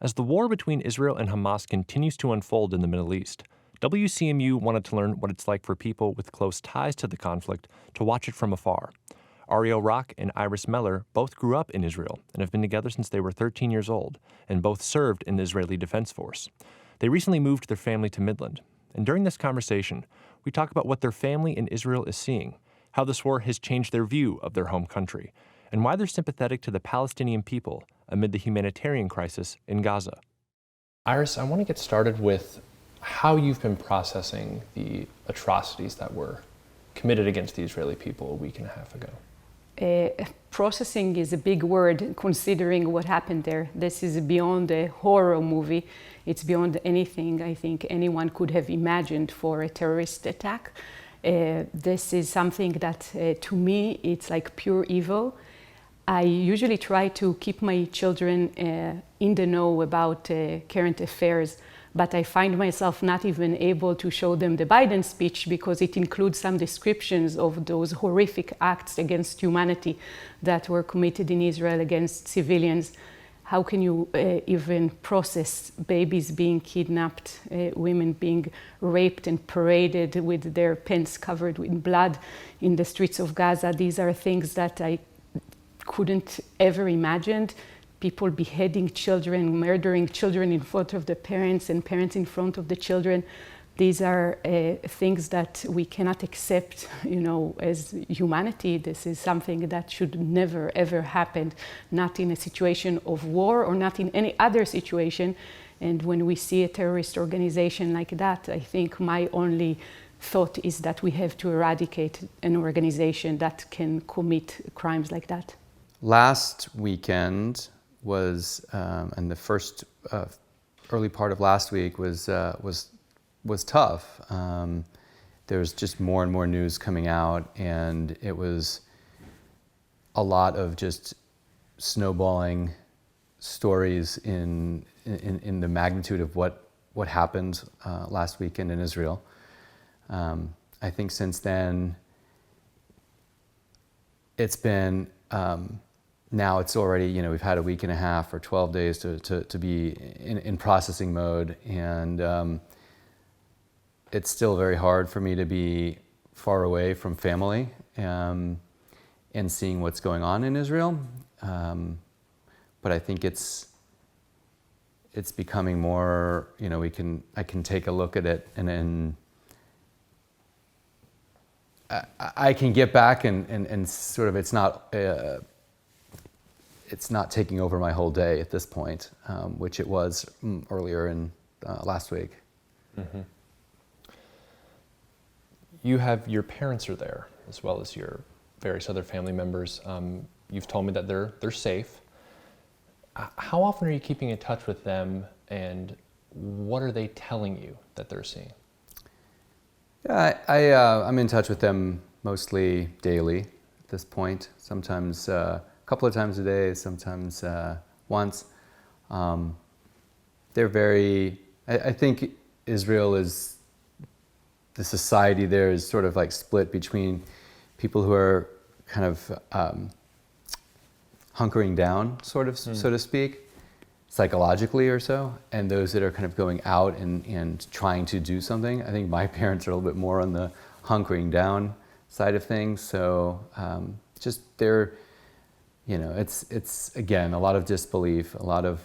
As the war between Israel and Hamas continues to unfold in the Middle East, WCMU wanted to learn what it's like for people with close ties to the conflict to watch it from afar. Ariel and Iris Mehler both grew up in Israel and have been together since they were 13 years old, and both served in the Israeli Defense Force. They recently moved their family to Midland, and during this conversation, we talk about what their family in Israel is seeing, how this war has changed their view of their home country, and why they're sympathetic to the Palestinian people amid the humanitarian crisis in Gaza. Iris, I want to get started with how you've been processing the atrocities that were committed against the Israeli people a week and a half ago. Processing is a big word considering what happened there. This is beyond a horror movie. It's beyond anything I think anyone could have imagined for a terrorist attack. This is something that to me it's like pure evil. I usually try to keep my children in the know about current affairs, but I find myself not even able to show them the Biden speech because it includes some descriptions of those horrific acts against humanity that were committed in Israel against civilians. How can you even process babies being kidnapped, women being raped and paraded with their pants covered in blood in the streets of Gaza? These are things that I couldn't ever imagine. People beheading children, murdering children in front of the parents and parents in front of the children. These are things that we cannot accept, as humanity. This is something that should never, ever happen, not in a situation of war or not in any other situation. And when we see a terrorist organization like that, I think my only thought is that we have to eradicate an organization that can commit crimes like that. Last weekend was, and the first early part of last week was tough. There was just more and more news coming out, and it was a lot of just snowballing stories in the magnitude of what happened last weekend in Israel. I think since then, it's been. Now it's already, we've had a week and a half or 12 days to be in processing mode, and it's still very hard for me to be far away from family and seeing what's going on in Israel. But I think it's becoming more, I can take a look at it and then I can get back and sort of it's not taking over my whole day at this point, which it was earlier in last week. Mm-hmm. You have your parents are there as well as your various other family members. You've told me that they're safe. How often are you keeping in touch with them, and what are they telling you that they're seeing? Yeah, I'm in touch with them mostly daily at this point. Sometimes a couple of times a day, sometimes once. They're very, I think Israel is, the society there is sort of like split between people who are kind of hunkering down, sort of, so to speak, psychologically or so, and those that are kind of going out and trying to do something. I think my parents are a little bit more on the hunkering down side of things. So just they're, it's again, a lot of disbelief, a lot of,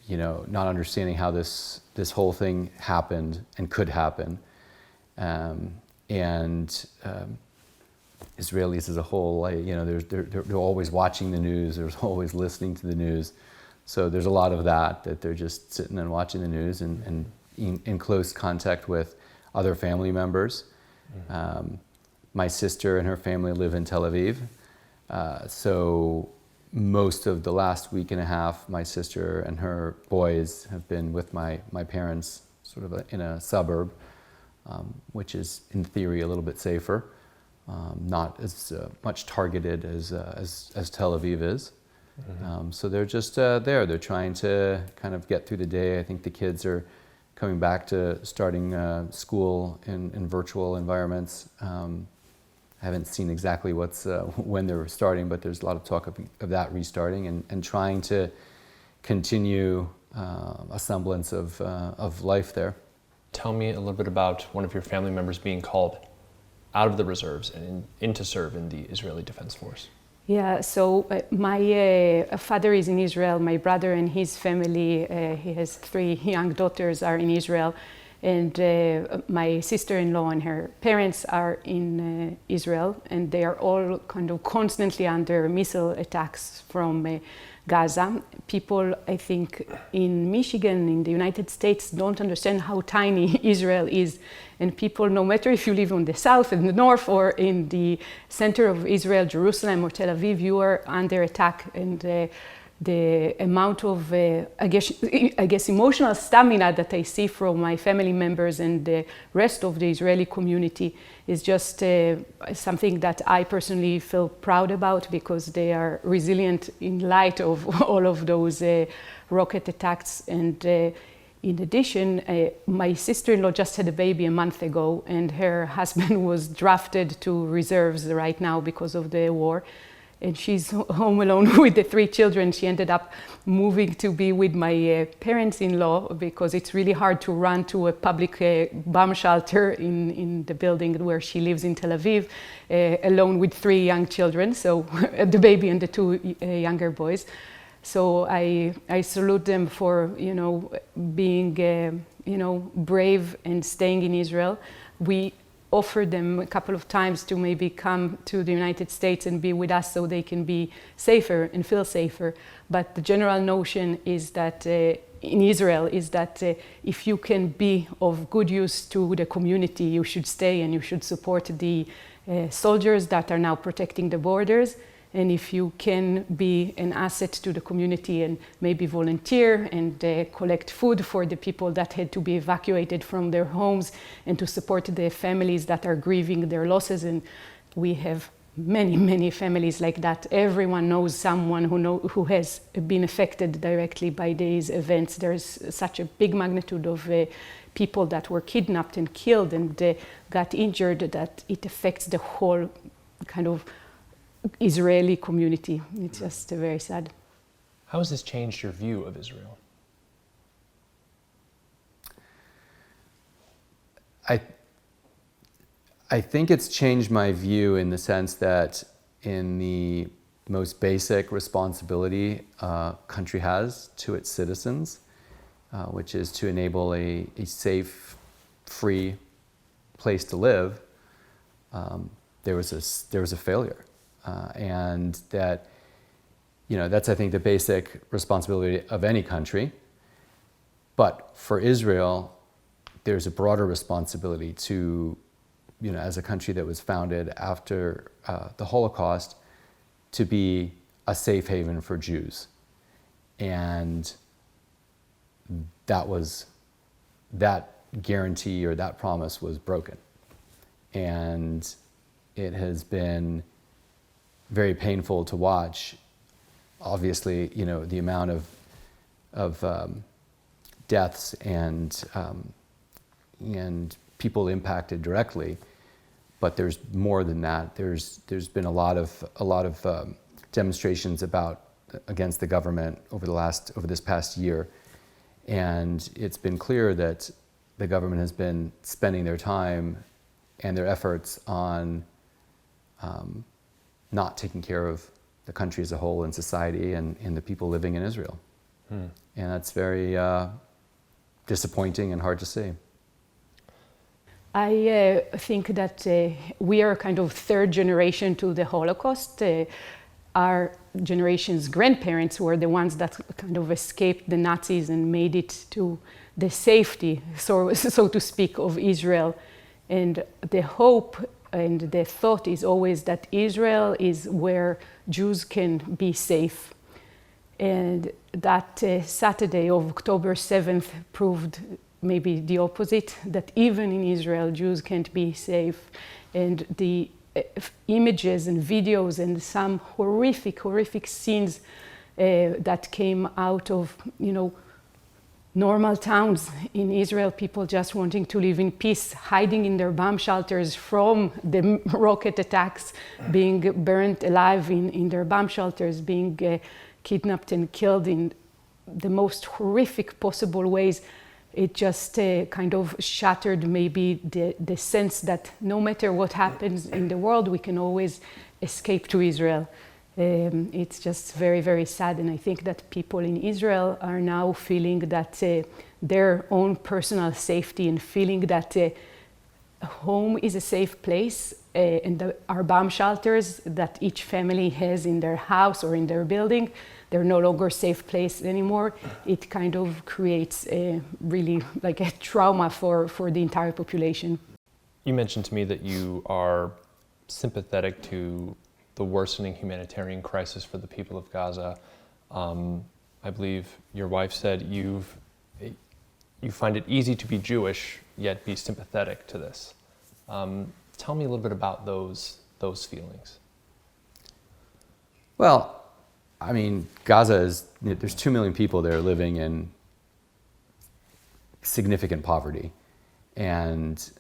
not understanding how this whole thing happened and could happen. Israelis as a whole, they're always watching the news, they're always listening to the news. So there's a lot of that they're just sitting and watching the news and in close contact with other family members. Mm-hmm. My sister and her family live in Tel Aviv. So most of the last week and a half, my sister and her boys have been with my parents sort of in a suburb, which is in theory a little bit safer, not as much targeted as Tel Aviv is. Mm-hmm. So they're just there. They're trying to kind of get through the day. I think the kids are coming back to starting school in virtual environments. I haven't seen exactly when they're starting, but there's a lot of talk of that restarting and trying to continue a semblance of life there. Tell me a little bit about one of your family members being called out of the reserves and in to serve in the Israeli Defense Force. Yeah, so my father is in Israel. My brother and his family, he has 3 young daughters, are in Israel. And my sister-in-law and her parents are in Israel. And they are all kind of constantly under missile attacks from Gaza. People, I think, in Michigan, in the United States, don't understand how tiny Israel is. And people, no matter if you live on the south and the north or in the center of Israel, Jerusalem or Tel Aviv, you are under attack. And the amount of, I guess, emotional stamina that I see from my family members and the rest of the Israeli community is just something that I personally feel proud about, because they are resilient in light of all of those rocket attacks. And in addition, my sister-in-law just had a baby a month ago, and her husband was drafted to reserves right now because of the war. And she's home alone with the 3 children. She ended up moving to be with my parents-in-law, because it's really hard to run to a public bomb shelter in the building where she lives in Tel Aviv, alone with 3 young children, so the baby and the 2 younger boys. So I salute them for, being, brave and staying in Israel. We offered them a couple of times to maybe come to the United States and be with us so they can be safer and feel safer. But the general notion is that in Israel is that if you can be of good use to the community, you should stay and you should support the soldiers that are now protecting the borders. And if you can be an asset to the community and maybe volunteer and collect food for the people that had to be evacuated from their homes, and to support the families that are grieving their losses. And we have many, many families like that. Everyone knows someone who has been affected directly by these events. There's such a big magnitude of people that were kidnapped and killed and got injured that it affects the whole kind of Israeli community. It's just very sad. How has this changed your view of Israel? I think it's changed my view in the sense that in the most basic responsibility a country has to its citizens, which is to enable a safe, free place to live, there was a failure. And that's, I think, the basic responsibility of any country. But for Israel, there's a broader responsibility to, as a country that was founded after the Holocaust, to be a safe haven for Jews. And that guarantee or that promise was broken. And it has been very painful to watch. Obviously, the amount of deaths and people impacted directly, but there's more than that. There's been a lot of demonstrations against the government over this past year, and it's been clear that the government has been spending their time and their efforts on not taking care of the country as a whole and society and the people living in Israel. And that's very disappointing and hard to see. I think that we are kind of 3rd generation to the Holocaust. Our generation's grandparents were the ones that kind of escaped the Nazis and made it to the safety, so to speak, of Israel. And the hope and the thought is always that Israel is where Jews can be safe. And that Saturday of October 7th proved maybe the opposite, that even in Israel, Jews can't be safe. And the images and videos and some horrific scenes that came out of, normal towns in Israel, people just wanting to live in peace, hiding in their bomb shelters from the rocket attacks, being burned alive in their bomb shelters, being kidnapped and killed in the most horrific possible ways. It just kind of shattered maybe the sense that no matter what happens in the world, we can always escape to Israel. It's just very, very sad. And I think that people in Israel are now feeling that their own personal safety and feeling that home is a safe place, and our bomb shelters that each family has in their house or in their building, they're no longer a safe place anymore. It kind of creates really like a trauma for the entire population. You mentioned to me that you are sympathetic to the worsening humanitarian crisis for the people of Gaza. I believe your wife said you find it easy to be Jewish, yet be sympathetic to this. Tell me a little bit about those feelings. Well, I mean, Gaza there's 2 million people there living in significant poverty. And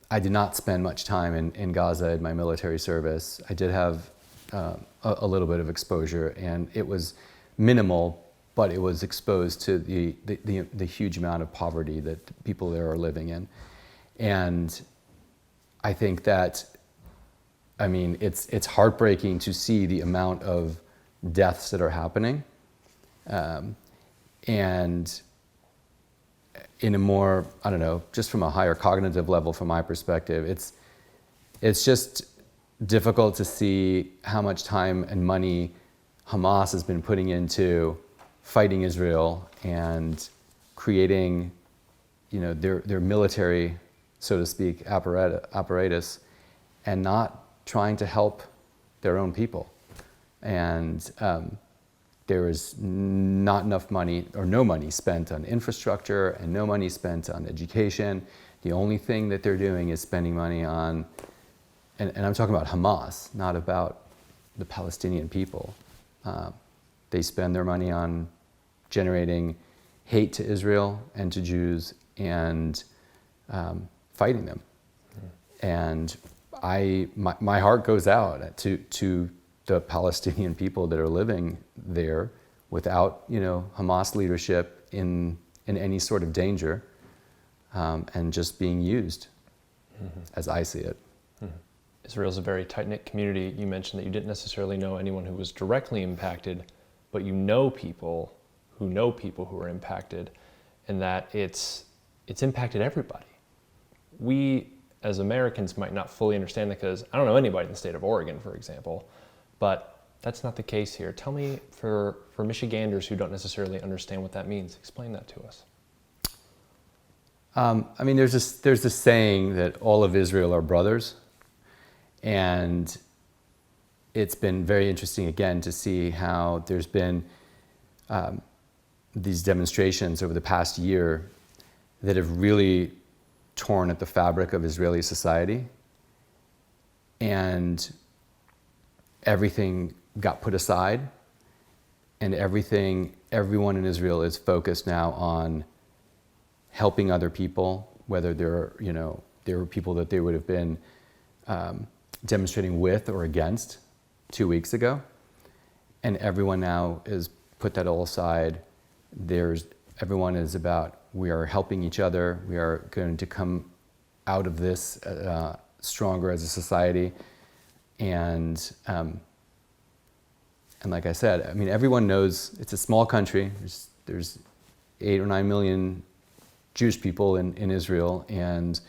I did not spend much time in Gaza in my military service. I did have a little bit of exposure, and it was minimal, but it was exposed to the huge amount of poverty that people there are living in. And I think that, I mean, it's heartbreaking to see the amount of deaths that are happening. And in a more, I don't know, just from a higher cognitive level from my perspective, it's just difficult to see how much time and money Hamas has been putting into fighting Israel and creating, you know, their military, so to speak, apparatus, and not trying to help their own people. And there is not enough money or no money spent on infrastructure and no money spent on education. The only thing that they're doing is spending money on, and I'm talking about Hamas, not about the Palestinian people. They spend their money on generating hate to Israel and to Jews and fighting them. And my heart goes out to the Palestinian people that are living there without, you know, Hamas leadership in any sort of danger, and just being used, as I see it. Israel's a very tight-knit community. You mentioned that you didn't necessarily know anyone who was directly impacted, but you know people who are impacted, and that it's impacted everybody. We, as Americans, might not fully understand that because I don't know anybody in the state of Oregon, for example, but that's not the case here. Tell me, for Michiganders who don't necessarily understand what that means, explain that to us. I mean, there's this saying that all of Israel are brothers, and it's been very interesting again to see how there's been these demonstrations over the past year that have really torn at the fabric of Israeli society, and everything got put aside, and everyone in Israel is focused now on helping other people, whether there were people that they would have been demonstrating with or against 2 weeks ago, and everyone now is put that all aside. Everyone is about, we are helping each other, we are going to come out of this stronger as a society. And like I said, I mean, everyone knows it's a small country. There's 8 or 9 million Jewish people in Israel, and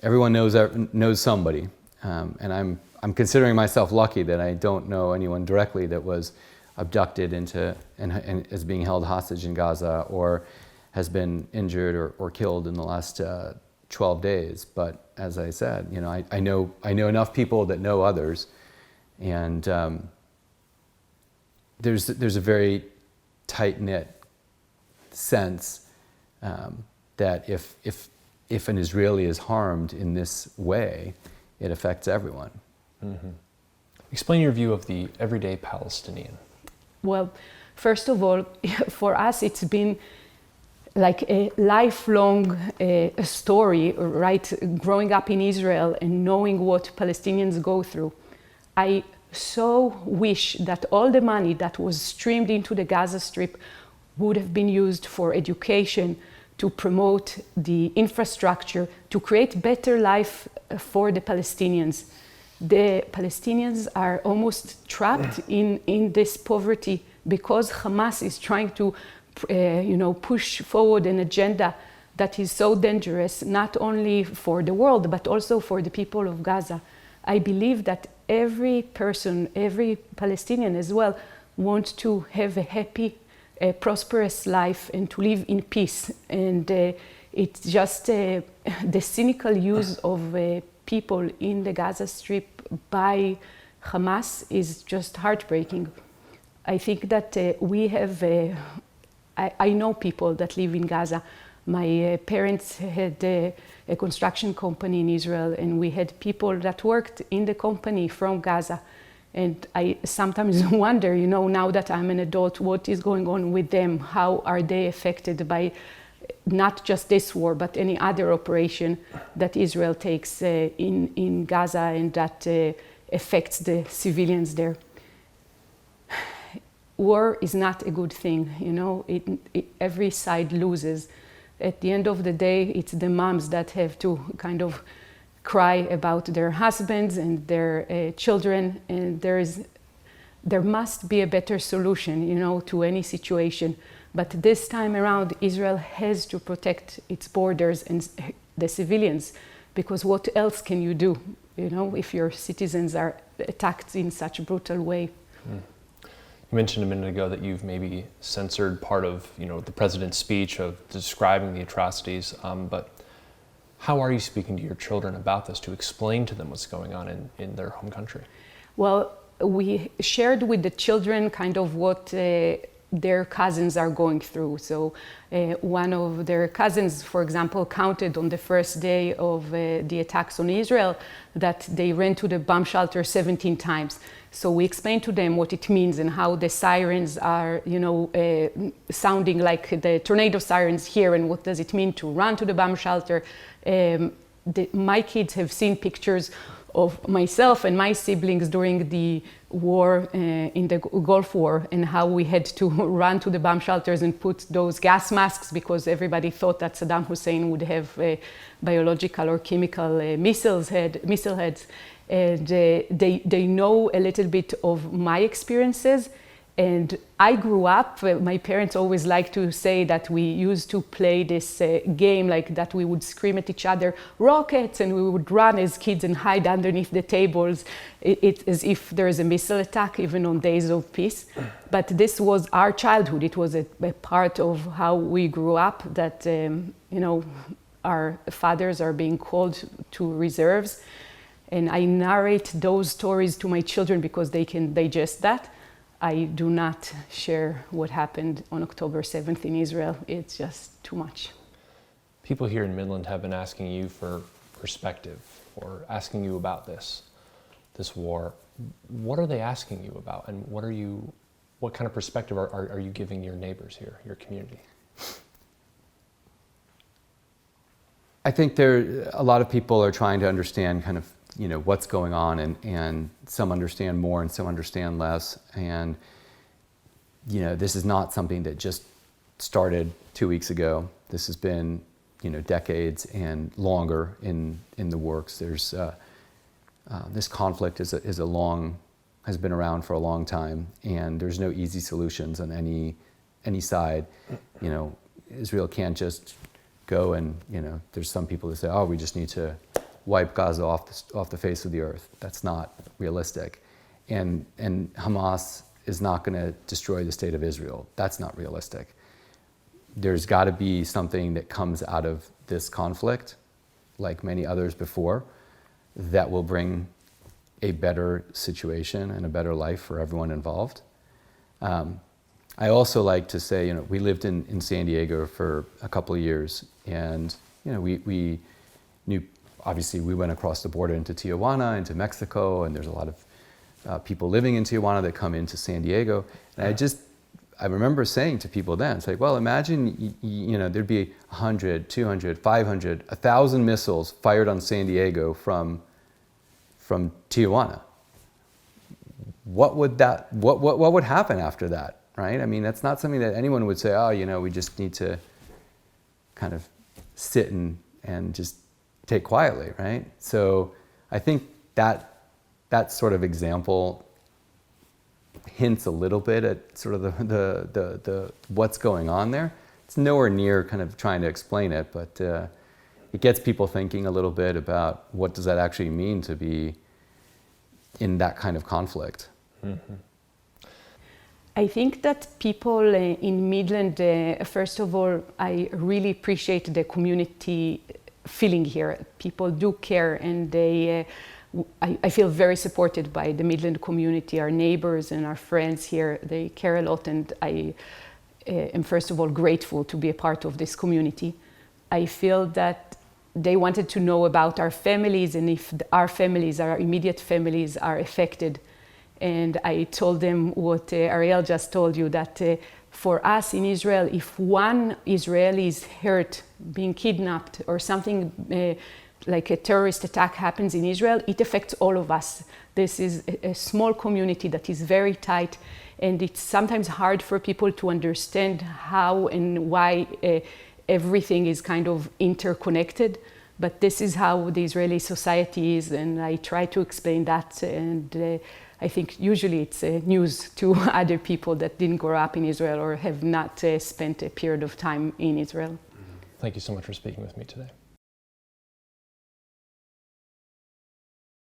everyone knows somebody. And I'm considering myself lucky that I don't know anyone directly that was abducted and is being held hostage in Gaza or has been injured or killed in the last 12 days. But as I said, you know, I know enough people that know others, and there's a very tight-knit sense that if an Israeli is harmed in this way, it affects everyone. Explain your view of the everyday Palestinian. Well, first of all, for us, it's been like a lifelong story, right? Growing up in Israel and knowing what Palestinians go through. I so wish that all the money that was streamed into the Gaza Strip would have been used for education, to promote the infrastructure, to create better life for the Palestinians. The Palestinians are almost trapped in this poverty because Hamas is trying to push forward an agenda that is so dangerous, not only for the world, but also for the people of Gaza. I believe that every person, every Palestinian as well, wants to have a happy, prosperous life and to live in peace. And it's just the cynical use of people in the Gaza Strip by Hamas is just heartbreaking. I think that we have, I know people that live in Gaza. My parents had a construction company in Israel, and we had people that worked in the company from Gaza. And I sometimes wonder, now that I'm an adult, what is going on with them? How are they affected by not just this war, but any other operation that Israel takes in Gaza and that affects the civilians there? War is not a good thing, every side loses. At the end of the day, it's the moms that have to kind of cry about their husbands and their children, and there must be a better solution, to any situation. But this time around, Israel has to protect its borders and the civilians, because what else can you do, if your citizens are attacked in such a brutal way? You mentioned a minute ago that you've maybe censored part of, the president's speech of describing the atrocities, but how are you speaking to your children about this, to explain to them what's going on in their home country? Well, we shared with the children kind of what their cousins are going through. So one of their cousins, for example, counted on the first day of the attacks on Israel that they ran to the bomb shelter 17 times. So we explained to them what it means and how the sirens are, sounding like the tornado sirens here, and what does it mean to run to the bomb shelter. My kids have seen pictures of myself and my siblings during the war, in the Gulf War, and how we had to run to the bomb shelters and put those gas masks because everybody thought that Saddam Hussein would have biological or chemical missile heads. And they know a little bit of my experiences. And I grew up, my parents always liked to say that we used to play this game, like that we would scream at each other, rockets, and we would run as kids and hide underneath the tables. It's as if there's a missile attack, even on days of peace. But this was our childhood. It was a part of how we grew up, that, our fathers are being called to reserves. And I narrate those stories to my children because they can digest that. I do not share what happened on October 7th in Israel. It's just too much. People here in Midland have been asking you for perspective, or asking you about this war. What are they asking you about, and what kind of perspective are you giving your neighbors here, your community? I think a lot of people are trying to understand kind of what's going on, and some understand more and some understand less. And, this is not something that just started 2 weeks ago. This has been, decades and longer in the works. There's, this conflict has been around for a long time, and there's no easy solutions on any side. Israel can't just go and, there's some people that say, oh, we just need to wipe Gaza off the face of the earth. That's not realistic. And Hamas is not going to destroy the state of Israel. That's not realistic. There's got to be something that comes out of this conflict, like many others before, that will bring a better situation and a better life for everyone involved. I also like to say, we lived in San Diego for a couple of years, and we knew. Obviously, we went across the border into Tijuana, into Mexico, and there's a lot of people living in Tijuana that come into San Diego. And I remember saying to people then, it's like, well, imagine, there'd be 100, 200, 500, 1,000 missiles fired on San Diego from Tijuana. What would happen after that, right? I mean, that's not something that anyone would say, oh, you know, we just need to kind of sit and just take quietly, right? So I think that sort of example hints a little bit at sort of the what's going on there. It's nowhere near kind of trying to explain it, but it gets people thinking a little bit about what does that actually mean to be in that kind of conflict. Mm-hmm. I think that people in Midland, first of all, I really appreciate the community feeling here. People do care, and I feel very supported by the Midland community, our neighbors and our friends here. They care a lot, and I am first of all grateful to be a part of this community. I feel that they wanted to know about our families and if our families, our immediate families, are affected. And I told them what Ariel just told you, that for us in Israel, if one Israeli is hurt, being kidnapped, or something like a terrorist attack happens in Israel, it affects all of us. This is a small community that is very tight, and it's sometimes hard for people to understand how and why everything is kind of interconnected. But this is how the Israeli society is, and I try to explain that. And I think usually it's news to other people that didn't grow up in Israel or have not spent a period of time in Israel. Thank you so much for speaking with me today.